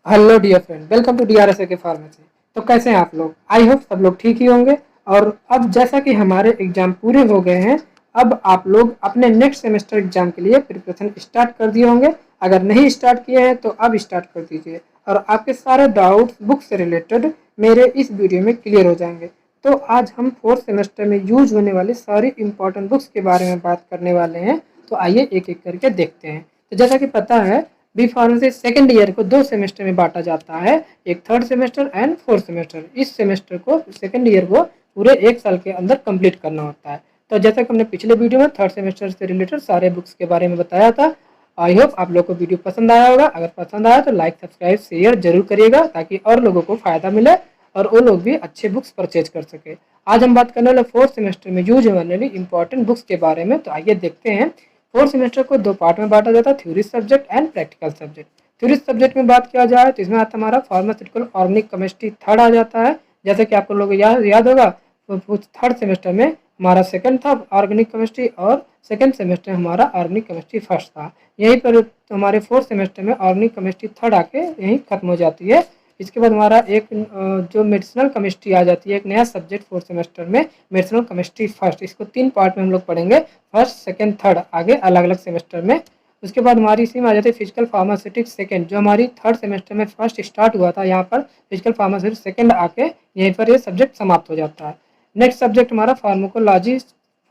Hello dear friend, welcome to DRSA के pharmacy. तो कैसे हैं आप लोग? आई होप सब लोग ठीक ही होंगे। और अब जैसा कि हमारे एग्जाम पूरे हो गए हैं, अब आप लोग अपने नेक्स्ट सेमेस्टर एग्जाम के लिए प्रिपरेशन स्टार्ट कर दिए होंगे। अगर नहीं स्टार्ट किए हैं तो अब स्टार्ट कर दीजिए और आपके सारे डाउट्स बुक से रिलेटेड मेरे इस वीडियो में क्लियर हो जाएंगे। तो आज हम फोर्थ सेमेस्टर में यूज होने वाली सारी इंपॉर्टेंट बुक्स के बारे में बात करने वाले हैं। तो आइए एक एक करके देखते हैं। तो जैसा कि पता है, बी फार्मेसी सेकेंड ईयर को दो सेमेस्टर में बांटा जाता है, एक third semester and fourth semester. इस सेमेस्टर को सेकेंड ईयर को पूरे एक साल के अंदर कंप्लीट करना होता है। तो जैसा कि हमने पिछले वीडियो में थर्ड सेमेस्टर से रिलेटेड सारे बुक्स के बारे में बताया था। आई होप आप लोग को वीडियो पसंद आया होगा। अगर पसंद आया तो लाइक सब्सक्राइब शेयर जरूर करिएगा ताकि और लोगों को फायदा मिले और वो लोग भी अच्छे बुक्स परचेज कर सके। आज हम बात करने वाले फोर्थ सेमेस्टर में यूज होने वाली इंपॉर्टेंट बुक्स के बारे में। तो आइए देखते हैं। फोर्थ सेमेस्टर को दो पार्ट में बांटा जाता है, theory subject and practical subject. Theory subject में बात किया जाए तो इसमें आता हमारा फार्मास्यूटिकल ऑर्गेनिक केमिस्ट्री थर्ड आ जाता है। जैसे कि आपको लोग याद होगा, तो थर्ड सेमेस्टर में हमारा सेकंड था ऑर्गेनिक केमिस्ट्री और सेकंड सेमेस्टर हमारा ऑर्गेनिक केमिस्ट्री फर्स्ट था। यहीं पर हमारे फोर्थ सेमेस्टर में ऑर्गेनिक केमिस्ट्री थर्ड आके यहीं खत्म हो जाती है। इसके बाद हमारा एक जो मेडिसिनल केमिस्ट्री आ जाती है, एक नया सब्जेक्ट फोर्थ सेमेस्टर में, मेडिसिनल केमिस्ट्री फर्स्ट। इसको तीन पार्ट में हम लोग पढ़ेंगे, फर्स्ट सेकंड थर्ड, आगे अलग अलग सेमेस्टर में। उसके बाद हमारी इसी में आ जाती है फिजिकल फार्मास्यूटिक्स सेकंड, जो हमारी थर्ड सेमेस्टर में फर्स्ट स्टार्ट हुआ था। यहाँ पर फिजिकल फार्मास्यूटिक्स सेकंड आके यहीं पर ये सब्जेक्ट समाप्त हो जाता है। नेक्स्ट सब्जेक्ट हमारा फार्माकोलॉजी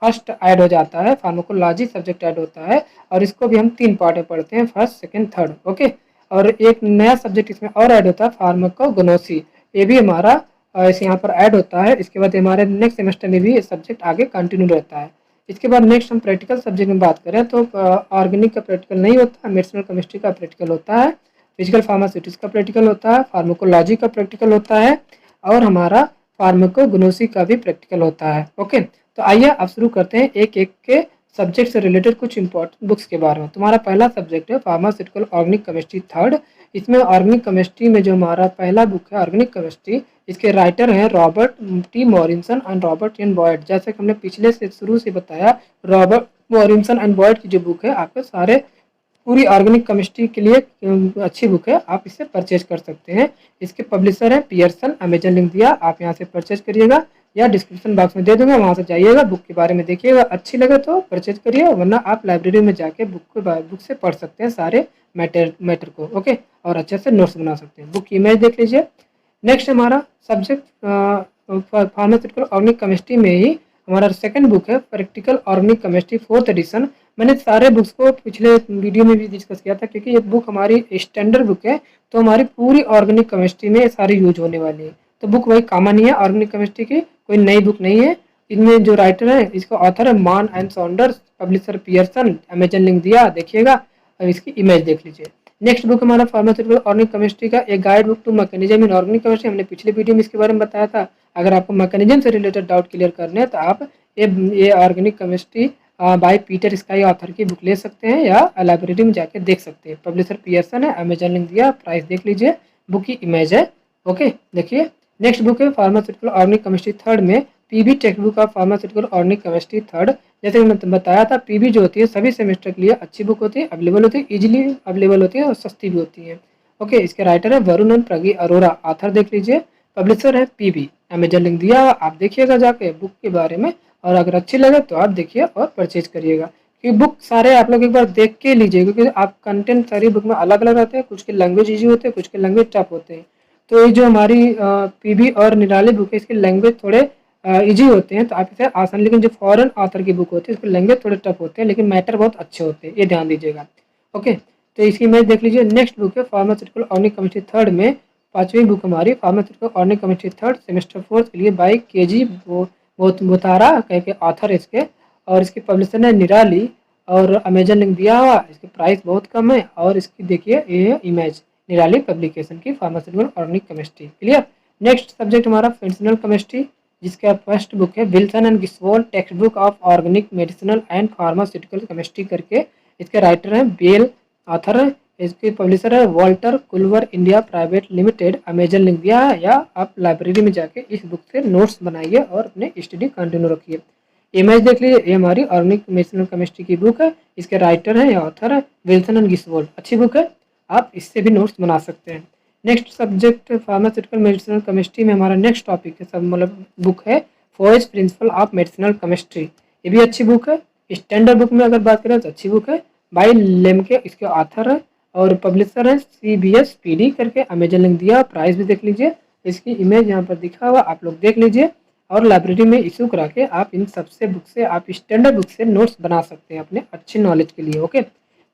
फर्स्ट ऐड हो जाता है, फार्माकोलॉजी सब्जेक्ट ऐड होता है और इसको भी हम तीन पार्ट में पढ़ते हैं, फर्स्ट सेकंड थर्ड। ओके। और एक नया सब्जेक्ट इसमें और ऐड होता है, फार्माकोगनोसी। ये भी हमारा इस यहाँ पर ऐड होता है। इसके बाद हमारे नेक्स्ट सेमेस्टर में भी ये सब्जेक्ट आगे कंटिन्यू रहता है। इसके बाद नेक्स्ट हम प्रैक्टिकल सब्जेक्ट में बात करें तो ऑर्गेनिक का प्रैक्टिकल नहीं होता, मेडिसिनल केमिस्ट्री का प्रैक्टिकल होता है, फिजिकल फार्मास्यूटिक्स का प्रैक्टिकल होता है, फार्माकोलॉजी का प्रैक्टिकल होता है और हमारा फार्माकोगनोसी का भी प्रैक्टिकल होता है। ओके। तो आइए अब शुरू करते हैं एक एक के सब्जेक्ट से रिलेटेड कुछ इंपॉर्टेंट बुक्स के बारे में। तुम्हारा पहला सब्जेक्ट है फार्मास्यूटिकल ऑर्गेनिक केमिस्ट्री थर्ड। इसमें ऑर्गेनिक केमिस्ट्री में जो हमारा पहला बुक है ऑर्गेनिक केमिस्ट्री, इसके राइटर हैं Robert T Morrison and Robert N Boyd. जैसे कि हमने पिछले से शुरू से बताया, रॉबर्ट मॉरिसन एंड बॉयड की जो बुक है आपके सारे पूरी ऑर्गेनिक केमिस्ट्री के लिए अच्छी बुक है, आप इसे परचेज कर सकते हैं। इसके पब्लिशर है पियर्सन, अमेजन लिंक दिया, आप यहाँ से परचेज करिएगा या डिस्क्रिप्शन बॉक्स में दे दूंगा, वहाँ से जाइएगा, बुक के बारे में देखिएगा, अच्छी लगे तो परचेज करिए, वरना आप लाइब्रेरी में जाके बुक से पढ़ सकते हैं सारे मैटर को। ओके। और अच्छे से नोट्स बना सकते हैं। बुक की इमेज देख लीजिए। नेक्स्ट हमारा सब्जेक्ट फार्मास्यूटिकल ऑर्गेनिक केमिस्ट्री में ही हमारा सेकंड बुक है practical organic chemistry fourth edition. मैंने सारे बुक्स को पिछले वीडियो में भी डिस्कस किया था क्योंकि ये बुक हमारी स्टैंडर्ड बुक है, तो हमारी पूरी ऑर्गेनिक केमिस्ट्री में ये सारी यूज होने वाली है। तो बुक वही कॉमन ही है ऑर्गेनिक केमिस्ट्री की, कोई नई बुक नहीं है। इनमें जो राइटर है, इसका ऑथर है मान and Saunders, publisher Pearson, Amazon link दिया, देखिएगा और इसकी इमेज देख लीजिए। नेक्स्ट बुक हमारा फार्मास्यूटिकल ऑर्गेनिक केमिस्ट्री का एक guide book to mechanism in organic chemistry. हमने पिछले वीडियो में इसके बारे में बताया था। अगर आपको मैकेनिज्म से रिलेटेड डाउट क्लियर करने हैं तो आप ये organic chemistry by Peter sky author की बुक ले सकते हैं या लाइब्रेरी में जाके देख सकते हैं। पब्लिशर पियर्सन है, अमेजन लिंक दिया, प्राइस देख लीजिए, बुक की इमेज है। ओके, देखिए। नेक्स्ट बुक है फार्मास्यूटिकल ऑर्गेनिक केमिस्ट्री थर्ड में PB text book of pharmaceutical organic chemistry third. जैसे मैंने बताया था, पीबी जो होती है सभी सेमेस्टर के लिए अच्छी बुक होती है, अवेलेबल होती है, इजीली अवेलेबल होती है और सस्ती भी होती है। ओके। इसके राइटर है वरुण एंड प्रगी अरोरा, ऑथर देख लीजिए, पब्लिशर है पीबी, अमेजन लिंक दिया, आप देखिएगा जाके बुक के बारे में, और अगर अच्छी लगे तो आप देखिए और परचेज करिएगा। क्योंकि बुक सारे आप लोग एक बार देख के लीजिए, क्योंकि आप कंटेंट सारी बुक में अलग अलग रहते हैं, कुछ के लैंग्वेज ईजी होते हैं, कुछ के लैंग्वेज टफ होते हैं। तो ये जो हमारी पीबी और निराली बुक है, इसके लैंग्वेज थोड़े इजी होते हैं तो आप इसे आसान, लेकिन जो फॉरेन ऑथर की बुक होती है इसके लैंग्वेज थोड़े टफ होते हैं लेकिन मैटर बहुत अच्छे होते हैं, ये ध्यान दीजिएगा। ओके। तो इसकी इमेज देख लीजिए। नेक्स्ट बुक है फार्मास्यूटिकल ऑर्गेनिक केमिस्ट्री थर्ड में पांचवी बुक हमारी pharmaceutical organic chemistry third semester fourth के लिए बाई केजी बोतारा कह के ऑथर इसके, और इसकी पब्लिशर है निराली और अमेजन लिंक दिया हुआ। इसकी प्राइस बहुत कम है और इसकी देखिए ये इमेज, निराली पब्लिकेशन की pharmaceutical organic chemistry. Clear. Next subject हमारा मेडिसिनल केमिस्ट्री, जिसका फर्स्ट बुक है विल्सन एंड गिस्वोल text book of organic medicinal and pharmaceutical chemistry करके। इसके राइटर हैं बेल, ऑथर है, इसके पब्लिशर है Wolters Kluwer India private limited, Amazon link दिया है, या आप लाइब्रेरी में जाके इस बुक से नोट्स बनाइए और अपने स्टडी कंटिन्यू रखिए। इमेज देख लीजिए, ये हमारी ऑर्गेनिक मेडिसिनल केमिस्ट्री की बुक है, इसके राइटर है या ऑथर है विल्सन एंड गिस्वोल, अच्छी बुक है, आप इससे भी नोट्स बना सकते हैं। Next subject pharmaceutical medicinal chemistry में हमारा नेक्स्ट टॉपिक है, सब मतलब बुक है forest principle of medicinal chemistry. ये भी अच्छी बुक है। स्टैंडर्ड बुक में अगर बात करें तो अच्छी बुक है, बाई लेमके इसके ऑथर है और पब्लिशर है CBS PD करके, अमेजन लिंक दिया, प्राइस भी देख लीजिए, इसकी इमेज यहाँ पर दिखा हुआ, आप लोग देख लीजिए। और लाइब्रेरी में इशू करा के आप इन सबसे बुक से, आप स्टैंडर्ड बुक से नोट्स बना सकते हैं अपने अच्छी नॉलेज के लिए। ओके,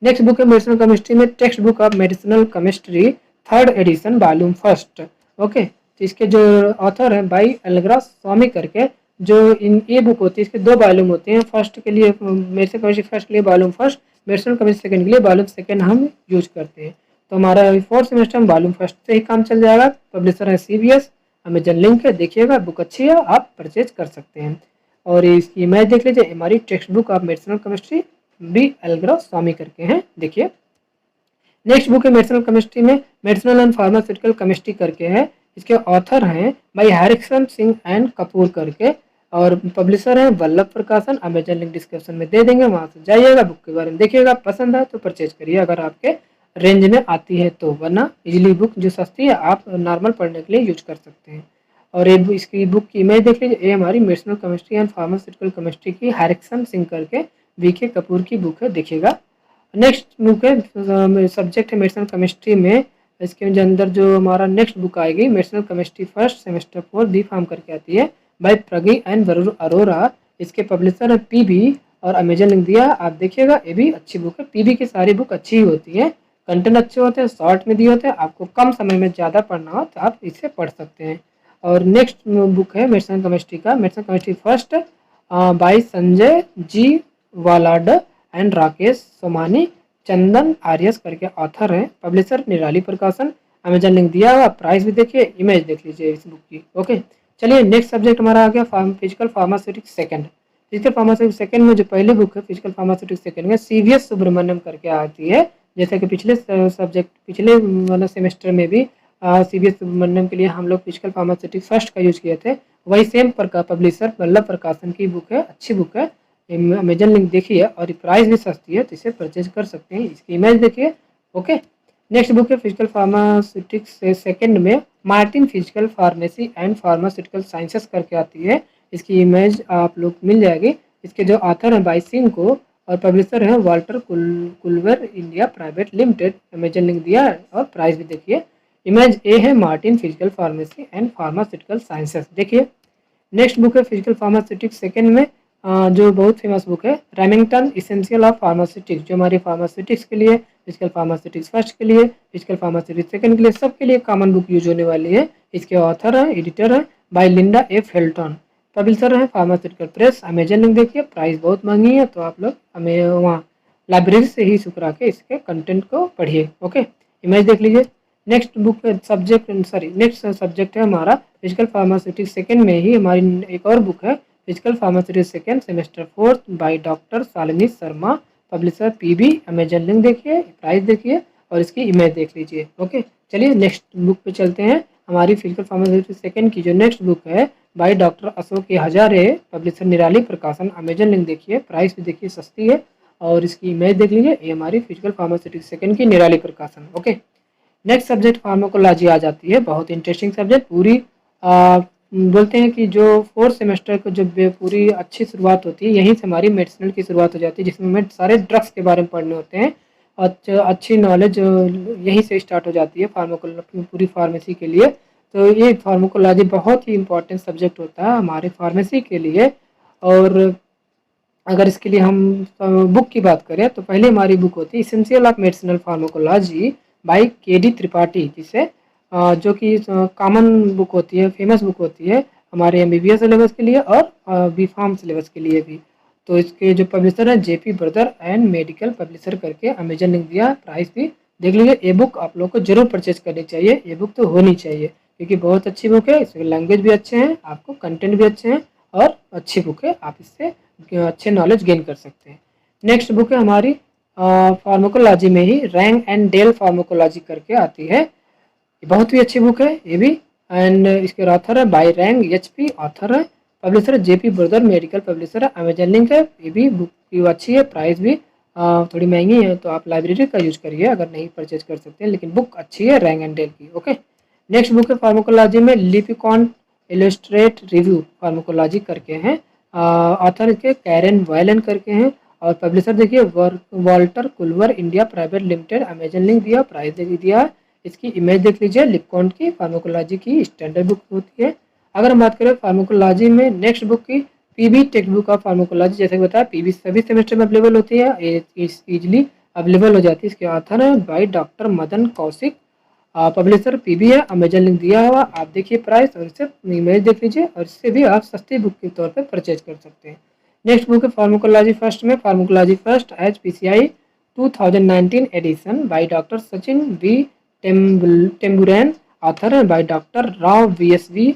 नेक्स्ट बुक है मेडिसिनल केमिस्ट्री में text book of medicinal chemistry 3rd edition volume 1। Okay, तो इसके जो ऑथर हैं बाई अलग्रा स्वामी करके, जो इन ये बुक होती है इसके 2 वॉल्यूम होते हैं। फर्स्ट के लिए मेडिसिनल केमिस्ट्री फर्स्ट के लिए वॉल्यूम 1, मेडिसिनल केमिस्ट्री सेकंड के लिए वॉल्यूम 2 हम यूज करते हैं। तो हमारा 4th सेमेस्टर में वॉल्यूम 1 से ही काम चल जाएगा। पब्लिशर है CBS, अमेजन लिंक है, देखिएगा बुक अच्छी है, आप परचेज कर सकते हैं। और इसकी इमेज देख लीजिए, हमारी text book of medicinal chemistry by Alagarsamy करके हैं, देखिए। नेक्स्ट बुक है मेडिसिनल केमिस्ट्री में मेडिसिनल एंड फार्मास्यूटिकल केमिस्ट्री करके है, इसके ऑथर हैं भाई हरिक्सन सिंह एंड कपूर करके, और पब्लिशर है वल्लभ प्रकाशन। अमेजन लिंक डिस्क्रिप्शन में दे देंगे, वहां से जाइएगा, बुक के बारे में देखिएगा, पसंद है तो परचेज करिए अगर आपके रेंज में आती है तो, वरना इजिली बुक जो सस्ती है आप नॉर्मल पढ़ने के लिए यूज कर सकते हैं। और ये इसकी बुक की इमेज देख लीजिए, ये हमारी medicinal chemistry and pharmaceutical chemistry की हरिक्सन सिंह करके VK कपूर की बुक है, देखिएगा। नेक्स्ट बुक है सब्जेक्ट है मेडिसिनल केमिस्ट्री में, इसके अंदर जो हमारा नेक्स्ट बुक आएगी medicinal chemistry first semester 4 B pharm करके आती है बाय प्रगी एंड अरोरा, इसके पब्लिशर है PB और अमेजन लिंक दिया, आप देखिएगा, ये भी अच्छी बुक है। PB की सारी बुक अच्छी ही होती है, कंटेंट अच्छे होते हैं, शॉर्ट में दिए होते हैं, आपको कम समय में ज़्यादा पढ़ना हो तो आप इसे पढ़ सकते हैं। और नेक्स्ट बुक है मेडिसिनल केमिस्ट्री का medicinal chemistry first by Sanjay G Walode and Rakesh Somani, Chandan आर्यस करके ऑथर हैं, पब्लिशर निराली प्रकाशन, अमेजन लिंक दिया हुआ, प्राइस भी देखिए, इमेज देख लीजिए इस बुक की। ओके, चलिए नेक्स्ट सब्जेक्ट हमारा आ गया physical pharmaceutics second. Physical pharmaceutics second में जो पहले बुक है फिजिकल फार्मास्यूटिक्स सेकंड में CVS सुब्रमण्यम करके आती है, जैसे कि पिछले सब्जेक्ट पिछले वाला सेमेस्टर में भी CVS सुब्रमण्यम के लिए हम लोग फिजिकल फार्मास्यूटिक्स फर्स्ट का यूज किए थे, वही सेम पब्लिशर वल्लभ प्रकाशन की बुक है, अच्छी बुक है, अमेजन लिंक देखिए, और प्राइस भी सस्ती है तो इसे परचेज कर सकते हैं, इसकी इमेज देखिए। ओके, नेक्स्ट बुक है फिजिकल फार्मास्यूटिक्स सेकंड में Martin physical pharmacy and pharmaceutical sciences करके आती है, इसकी इमेज आप लोग मिल जाएगी। इसके जो ऑथर हैं बाई सिंह को और पब्लिशर हैं Wolters Kluwer India private limited, Amazon link दिया है और प्राइस भी देखिए, इमेज ए है Martin physical pharmacy and pharmaceutical sciences, देखिए। नेक्स्ट बुक है फिजिकल फार्मास्यूटिक्स सेकंड में जो बहुत फेमस बुक है रेमिंगटन इसेंशियल ऑफ फार्मास्यूटिक्स, जो हमारी फार्मास्यूटिक्स के लिए, फिजिकल फार्मास्यूटिक्स फर्स्ट के लिए, फिजिकल फार्मास्यूटिक्स सेकंड के लिए, सबके लिए कॉमन बुक यूज होने वाली है। इसके ऑथर है एडिटर है bye Linda F Helton, publisher है फार्मास्यूटिकल प्रेस, अमेजन लिंक देखिए, प्राइस बहुत महंगी है तो आप लोग हमें वहाँ लाइब्रेरी से ही सुकरा के इसके कंटेंट को पढ़िए। ओके, इमेज देख लीजिए। नेक्स्ट बुक नेक्स्ट सब्जेक्ट है हमारा फिजिकल फार्मास्यूटिक्स सेकंड में ही हमारी एक और बुक है physical pharmaceutics second semester 4 by doctor Shalini Sharma, publisher PB, Amazon link देखिए, प्राइस देखिए और इसकी इमेज देख लीजिए। ओके, चलिए नेक्स्ट बुक पे चलते हैं। हमारी फिजिकल फार्मास्यूटिक्स सेकंड की जो नेक्स्ट बुक है by doctor Ashok Hazare, publisher निराली प्रकाशन, अमेजन लिंक देखिए, प्राइस भी देखिए, सस्ती है और इसकी इमेज देख लीजिए, ये हमारी फिजिकल फार्मास्यूटिक्स सेकंड की निराली प्रकाशन। ओके, नेक्स्ट सब्जेक्ट फार्माकोलॉजी आ जाती है, बहुत इंटरेस्टिंग सब्जेक्ट, पूरी बोलते हैं कि जो 4th सेमेस्टर को जब पूरी अच्छी शुरुआत होती है यहीं से हमारी मेडिसिनल की शुरुआत हो जाती है, जिसमें हमें सारे ड्रग्स के बारे में पढ़ने होते हैं, अच्छी नॉलेज यहीं से स्टार्ट हो जाती है फार्माकोलॉजी पूरी फार्मेसी के लिए। तो ये फार्माकोलॉजी बहुत ही इंपॉर्टेंट सब्जेक्ट होता है हमारे फार्मेसी के लिए। और अगर इसके लिए हम बुक की बात करें तो पहले हमारी बुक होती है essential of medicinal pharmacology by KD Tripathi, जिसे जो कि कॉमन बुक होती है, फेमस बुक होती है हमारे MBBS सिलेबस के लिए और B.Pharm सिलेबस के लिए भी। तो इसके जो पब्लिशर है JP brother and medical publisher करके, अमेजन लिंक दिया, प्राइस भी देख लीजिए। ये बुक आप लोग को जरूर परचेज करनी चाहिए, ये बुक तो होनी चाहिए क्योंकि बहुत अच्छी बुक है, इसके लैंग्वेज भी अच्छे हैं, आपको कंटेंट भी अच्छे हैं और अच्छी बुक है, आप इससे अच्छे नॉलेज गेन कर सकते हैं। नेक्स्ट बुक है हमारी फार्माकोलॉजी में ही रैंग एंड डेल फार्माकोलॉजी करके आती है, बहुत ही अच्छी बुक है ये भी, एंड इसके ऑथर है बाय रैंग HP, ऑथर है publisher JP brother medical publisher है, अमेजन लिंक है, ये भी बुक की अच्छी है, प्राइस भी थोड़ी महंगी है, तो आप लाइब्रेरी का यूज करिए अगर नहीं परचेज कर सकते हैं, लेकिन बुक अच्छी है रैंग एंड डेल की। ओके, नेक्स्ट बुक है फार्माकोलॉजी में लिपिकॉन इलस्ट्रेट रिव्यू फार्माकोलॉजी करके हैं, ऑथर के कैरन वायलन करके हैं, और पब्लिशर देखिए Wolters Kluwer India private limited. Amazon link दिया, प्राइस दिया, इसकी इमेज देख लीजिए। लिपकॉन की फार्माकोलॉजी की स्टैंडर्ड बुक होती है। अगर हम बात करें फार्माकोलॉजी में नेक्स्ट बुक की PB text book of pharmacology, जैसे बताया पीबी सभी सेमेस्टर में अवेलेबल होती है, इजीली अवेलेबल हो जाती है। इसके ऑथर है by doctor Madan Kaushik, publisher PB है, अमेजन लिंक दिया हुआ, आप देखिए प्राइस और इससे इमेज देख लीजिए, और इससे भी आप सस्ती बुक के तौर पर परचेज कर सकते हैं। नेक्स्ट बुक है फार्माकोलॉजी फर्स्ट में, pharmacology first H PCI 2019 edition by doctor Sachin V Tembhurne, author है by doctor Rao VSV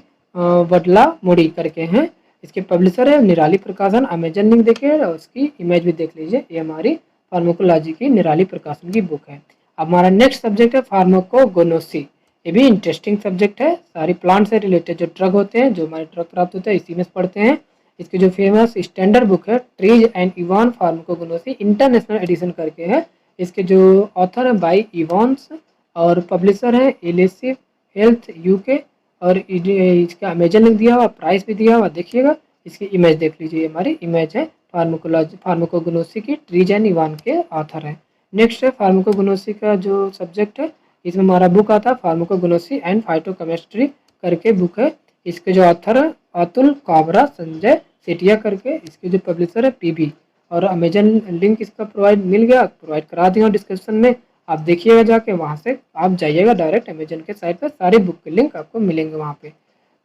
Vadlamudi करके हैं। इसके पब्लिशर है निराली प्रकाशन, अमेजन लिंक देखिए और उसकी इमेज भी देख लीजिए। ये हमारी फार्माकोलॉजी की निराली प्रकाशन की बुक है। अब हमारा नेक्स्ट सब्जेक्ट है फार्माकोगोनोसी। ये भी इंटरेस्टिंग सब्जेक्ट है, सारी प्लांट से रिलेटेड जो ड्रग होते हैं, जो हमारे ड्रग प्राप्त होते हैं, इसी में पढ़ते हैं। इसकी जो फेमस स्टैंडर्ड बुक है Trease and Evans pharmacognosy international edition करके है। इसके जो ऑथर है बाई इवान्स, और पब्लिशर है एलिसिव हेल्थ UK, और इसका अमेजन लिंक दिया हुआ, प्राइस भी दिया हुआ, देखिएगा। इसकी इमेज देख लीजिए, हमारी इमेज है फार्माकोगोनोसी की, ट्रीज एंड इवान के ऑथर है। नेक्स्ट है फार्माकोगोनोसी का जो सब्जेक्ट है, इसमें हमारा बुक आता है फार्माकोगोनोसी एंड फाइटोकेमिस्ट्री करके बुक है। इसके जो ऑथर है अतुल काबरा संजय सेठिया करके, इसके जो पब्लिशर है PB, और अमेजन लिंक इसका प्रोवाइड करा दिया डिस्क्रिप्शन में, आप देखिएगा जाके, वहाँ से आप जाइएगा डायरेक्ट अमेजन के साइट पर, सारे बुक के लिंक आपको मिलेंगे वहाँ पे।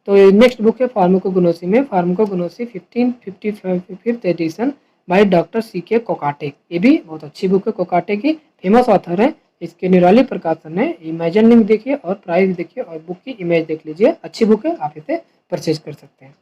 तो नेक्स्ट बुक है फार्माकोगोनोसी में, pharmacognosy 1555 edition by doctor CK Kokate. ये भी बहुत अच्छी बुक है, कोकाटे की फेमस ऑथर है। इसके निराली प्रकाशन है, इमेजन लिंक देखिए और प्राइस देखिए और बुक की इमेज देख लीजिए, अच्छी बुक है, आप इसे परचेज कर सकते हैं।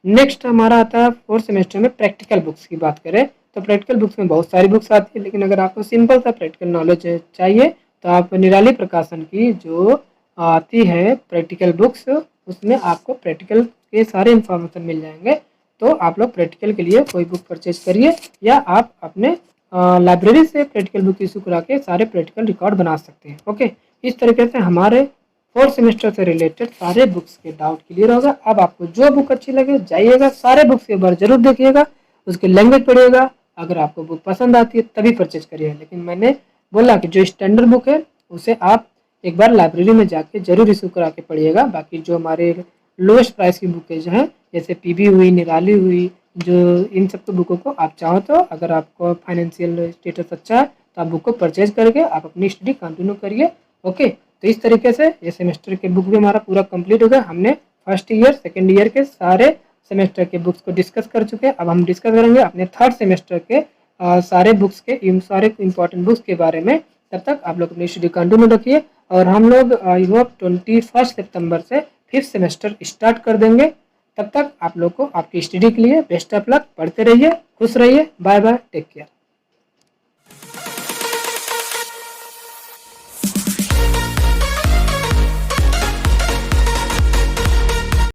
नेक्स्ट हमारा आता है फोर्थ सेमेस्टर में प्रैक्टिकल बुक्स की बात करें, तो प्रैक्टिकल बुक्स में बहुत सारी बुक्स आती है, लेकिन अगर आपको सिंपल सा प्रैक्टिकल नॉलेज चाहिए तो आप निराली प्रकाशन की जो आती है प्रैक्टिकल बुक्स, उसमें आपको प्रैक्टिकल के सारे इन्फॉर्मेशन मिल जाएंगे। तो आप लोग प्रैक्टिकल के लिए कोई बुक परचेज करिए, या आप अपने लाइब्रेरी से प्रैक्टिकल बुक इशू करा के सारे प्रैक्टिकल रिकॉर्ड बना सकते हैं। ओके, इस तरीके से हमारे फोर्थ सेमेस्टर से रिलेटेड सारे बुक्स के डाउट क्लियर होगा। अब आपको जो बुक अच्छी लगे जाइएगा, सारे बुक्स एक बार जरूर देखिएगा, उसकी लैंग्वेज पढ़िएगा, अगर आपको बुक पसंद आती है तभी परचेज करिएगा। लेकिन मैंने बोला कि जो स्टैंडर्ड बुक है उसे आप एक बार लाइब्रेरी में जाके जरूर इशू करा के पढ़िएगा। बाकी जो हमारे लोएस्ट प्राइस की बुकें जो हैं, जैसे PB हुई, निराली हुई, जो इन सब बुकों को आप चाहो तो, अगर आपको फाइनेंशियल स्टेटस अच्छा है तो आप बुक को परचेज करके आप अपनी स्टडी कंटिन्यू करिए। ओके, तो इस तरीके से ये सेमेस्टर के बुक भी हमारा पूरा कंप्लीट हो गया। हमने फर्स्ट ईयर सेकेंड ईयर के सारे सेमेस्टर के बुक्स को डिस्कस कर चुके हैं। अब हम डिस्कस करेंगे अपने थर्ड सेमेस्टर के सारे बुक्स के, सारे इंपॉर्टेंट बुक्स के बारे में। तब तक आप लोग अपनी स्टडी कंटिन्यू रखिए, और हम लोग 21 सितंबर से फिफ्थ सेमेस्टर स्टार्ट कर देंगे। तब तक आप लोग को आपकी स्टडी के लिए बेस्ट ऑफ लक, पढ़ते रहिए, खुश रहिए, बाय बाय, टेक केयर।